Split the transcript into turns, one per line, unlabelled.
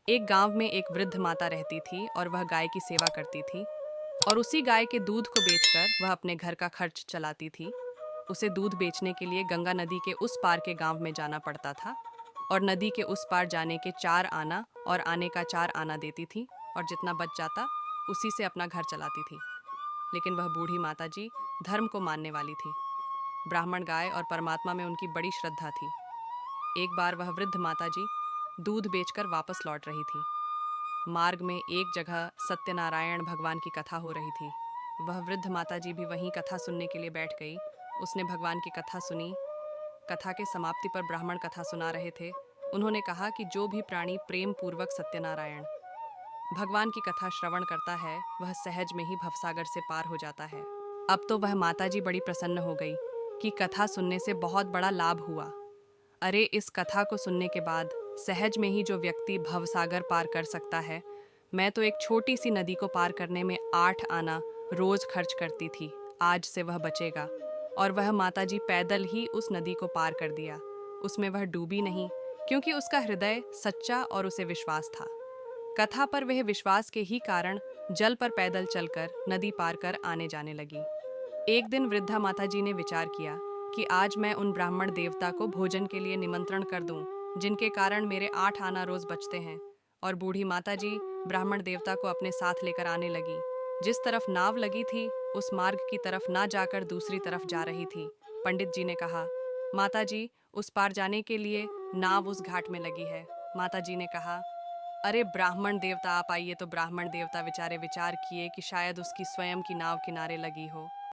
एक गांव में एक वृद्ध माता रहती थी और वह गाय की सेवा करती थी और उसी गाय के दूध को बेचकर वह अपने घर का खर्च चलाती थी। उसे दूध बेचने के लिए गंगा नदी के उस पार के गांव में जाना पड़ता था और नदी के उस पार जाने के 4 आना और आने का 4 आना देती थी और जितना बच जाता उसी से अपना घर चलाती थी। लेकिन वह बूढ़ी माता जी धर्म को मानने वाली थी। ब्राह्मण गाय और परमात्मा में उनकी बड़ी श्रद्धा थी। एक बार वह वृद्ध माताजी दूध बेचकर वापस लौट रही थी। मार्ग में एक जगह सत्यनारायण भगवान की कथा हो रही थी। वह वृद्ध माताजी भी वहीं कथा सुनने के लिए बैठ गई। उसने भगवान की कथा सुनी। कथा के समाप्ति पर ब्राह्मण कथा सुना रहे थे। उन्होंने कहा कि जो भी प्राणी प्रेम पूर्वक सत्यनारायण भगवान की कथा श्रवण करता है वह सहज में ही भवसागर से पार हो जाता है। अब तो वह माताजी बड़ी प्रसन्न हो गई कि कथा सुनने से बहुत बड़ा लाभ हुआ। अरे, इस कथा को सुनने के बाद सहज में ही जो व्यक्ति भवसागर पार कर सकता है, मैं तो एक छोटी सी नदी को पार करने में 8 आना रोज खर्च करती थी, आज से वह बचेगा। और वह माताजी पैदल ही उस नदी को पार कर दिया। उसमें वह डूबी नहीं, क्योंकि उसका हृदय सच्चा और उसे विश्वास था। कथा पर वह विश्वास के ही कारण जल पर पैदल चलकर नदी पार कर आने जाने लगी। एक दिन वृद्धा माताजी ने विचार किया कि आज मैं उन ब्राह्मण देवता को भोजन के लिए निमंत्रण कर दूं, जिनके कारण मेरे 8 आना रोज बचते हैं। और बूढ़ी माताजी ब्राह्मण देवता को अपने साथ लेकर आने लगी। जिस तरफ नाव लगी थी उस मार्ग की तरफ ना जाकर दूसरी तरफ जा रही थी। पंडित जी ने कहा, माताजी, उस पार जाने के लिए नाव उस घाट में लगी है। माताजी ने कहा, अरे ब्राह्मण देवता आप आइए। तो ब्राह्मण देवता बेचारे विचार किए कि शायद उसकी स्वयं की नाव किनारे लगी हो।